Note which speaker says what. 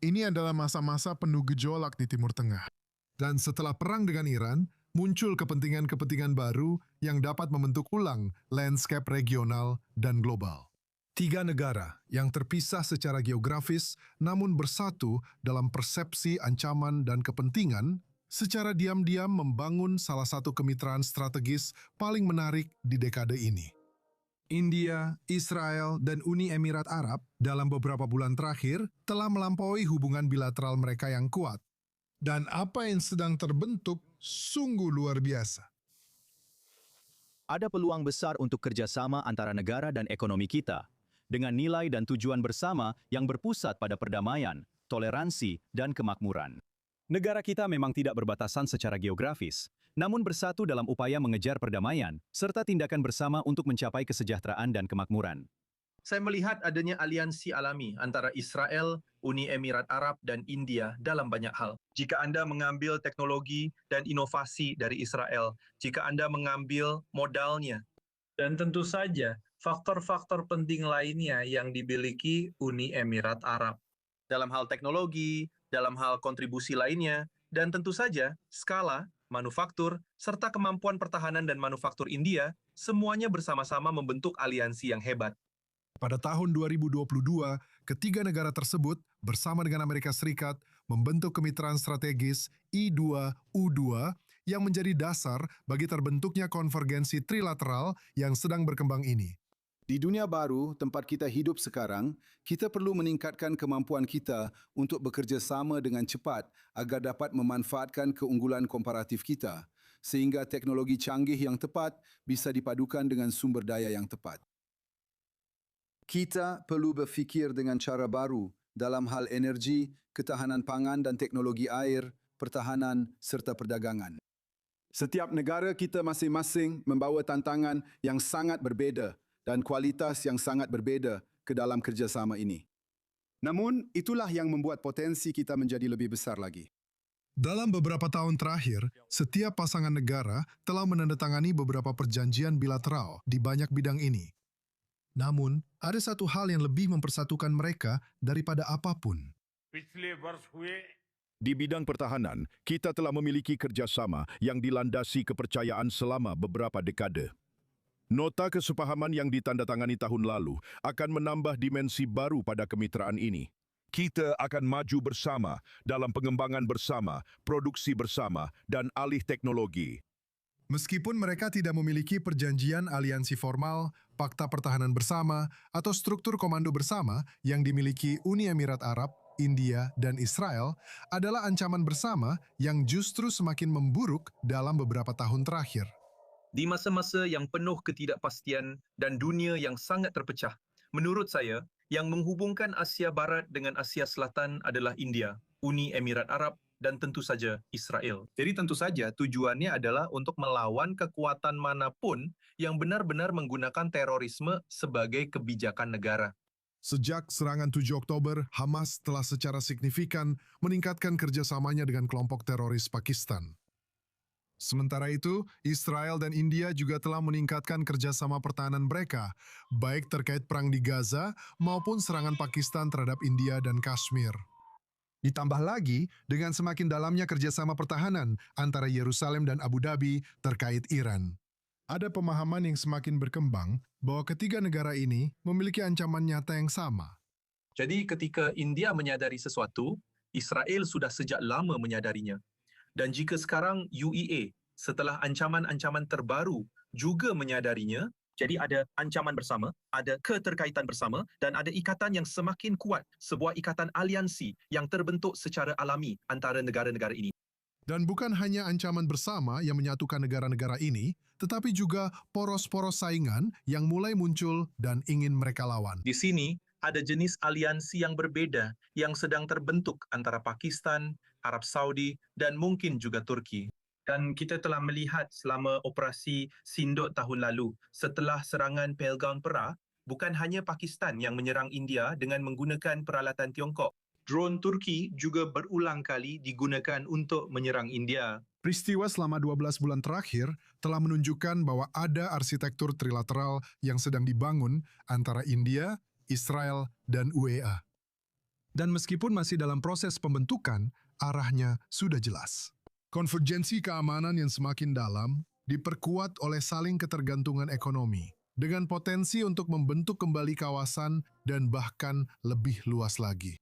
Speaker 1: Ini adalah masa-masa penuh gejolak di Timur Tengah. Dan setelah perang dengan Iran, muncul kepentingan-kepentingan baru yang dapat membentuk ulang landscape regional dan global. Tiga negara yang terpisah secara geografis namun bersatu dalam persepsi ancaman dan kepentingan secara diam-diam membangun salah satu kemitraan strategis paling menarik di dekade ini. India, Israel, dan Uni Emirat Arab dalam beberapa bulan terakhir telah melampaui hubungan bilateral mereka yang kuat. Dan apa yang sedang terbentuk sungguh luar biasa.
Speaker 2: Ada peluang besar untuk kerjasama antara negara dan ekonomi kita, dengan nilai dan tujuan bersama yang berpusat pada perdamaian, toleransi, dan kemakmuran. Negara kita memang tidak berbatasan secara geografis, namun bersatu dalam upaya mengejar perdamaian, serta tindakan bersama untuk mencapai kesejahteraan dan kemakmuran.
Speaker 3: Saya melihat adanya aliansi alami antara Israel, Uni Emirat Arab, dan India dalam banyak hal. Jika Anda mengambil teknologi dan inovasi dari Israel, jika Anda mengambil modalnya,
Speaker 4: dan tentu saja faktor-faktor penting lainnya yang dimiliki Uni Emirat Arab.
Speaker 3: dalam hal teknologi, dalam hal kontribusi lainnya, dan tentu saja skala, manufaktur, serta kemampuan pertahanan dan manufaktur India, semuanya bersama-sama membentuk aliansi yang hebat.
Speaker 1: Pada tahun 2022, ketiga negara tersebut bersama dengan Amerika Serikat membentuk kemitraan strategis I2U2 yang menjadi dasar bagi terbentuknya konvergensi trilateral yang sedang berkembang ini.
Speaker 5: Di dunia baru, tempat kita hidup sekarang, kita perlu meningkatkan kemampuan kita untuk bekerja sama dengan cepat agar dapat memanfaatkan keunggulan komparatif kita, sehingga teknologi canggih yang tepat bisa dipadukan dengan sumber daya yang tepat. Kita perlu berfikir dengan cara baru dalam hal energi, ketahanan pangan dan teknologi air, pertahanan serta perdagangan. Setiap negara kita masing-masing membawa tantangan yang sangat berbeza dan kualitas yang sangat berbeza ke dalam kerjasama ini. Namun, itulah yang membuat potensi kita menjadi lebih besar lagi.
Speaker 1: Dalam beberapa tahun terakhir, setiap pasangan negara telah menandatangani beberapa perjanjian bilateral di banyak bidang ini. Namun, ada satu hal yang lebih mempersatukan mereka daripada apapun.
Speaker 6: Di bidang pertahanan, kita telah memiliki kerjasama yang dilandasi kepercayaan selama beberapa dekade. Nota kesepahaman yang ditandatangani tahun lalu akan menambah dimensi baru pada kemitraan ini. Kita akan maju bersama dalam pengembangan bersama, produksi bersama, dan alih teknologi.
Speaker 1: Meskipun mereka tidak memiliki perjanjian aliansi formal, fakta pertahanan bersama, atau struktur komando bersama yang dimiliki Uni Emirat Arab, India, dan Israel, adalah ancaman bersama yang justru semakin memburuk dalam beberapa tahun terakhir.
Speaker 3: Di masa-masa yang penuh ketidakpastian dan dunia yang sangat terpecah, menurut saya, yang menghubungkan Asia Barat dengan Asia Selatan adalah India, Uni Emirat Arab, dan tentu saja Israel. Jadi tentu saja tujuannya adalah untuk melawan kekuatan manapun yang benar-benar menggunakan terorisme sebagai kebijakan negara.
Speaker 1: Sejak serangan 7 Oktober, Hamas telah secara signifikan meningkatkan kerjasamanya dengan kelompok teroris Pakistan. Sementara itu, Israel dan India juga telah meningkatkan kerjasama pertahanan mereka, baik terkait perang di Gaza maupun serangan Pakistan terhadap India dan Kashmir. Ditambah lagi dengan semakin dalamnya kerjasama pertahanan antara Yerusalem dan Abu Dhabi terkait Iran. Ada pemahaman yang semakin berkembang bahwa ketiga negara ini memiliki ancaman nyata yang sama.
Speaker 3: Jadi ketika India menyadari sesuatu, Israel sudah sejak lama menyadarinya. Dan jika sekarang UEA setelah ancaman-ancaman terbaru juga menyadarinya, jadi ada ancaman bersama, ada keterkaitan bersama, dan ada ikatan yang semakin kuat, sebuah ikatan aliansi yang terbentuk secara alami antara negara-negara ini.
Speaker 1: Dan bukan hanya ancaman bersama yang menyatukan negara-negara ini, tetapi juga poros-poros saingan yang mulai muncul dan ingin mereka lawan.
Speaker 3: Di sini ada jenis aliansi yang berbeda yang sedang terbentuk antara Pakistan, Arab Saudi, dan mungkin juga Turki. Dan kita telah melihat selama operasi Sindot tahun lalu, setelah serangan Pahalgam Perak, bukan hanya Pakistan yang menyerang India dengan menggunakan peralatan Tiongkok. Drone Turki juga berulang kali digunakan untuk menyerang India.
Speaker 1: Peristiwa selama 12 bulan terakhir telah menunjukkan bahwa ada arsitektur trilateral yang sedang dibangun antara India, Israel, dan UEA. Dan meskipun masih dalam proses pembentukan, arahnya sudah jelas. Konvergensi keamanan yang semakin dalam diperkuat oleh saling ketergantungan ekonomi, dengan potensi untuk membentuk kembali kawasan dan bahkan lebih luas lagi.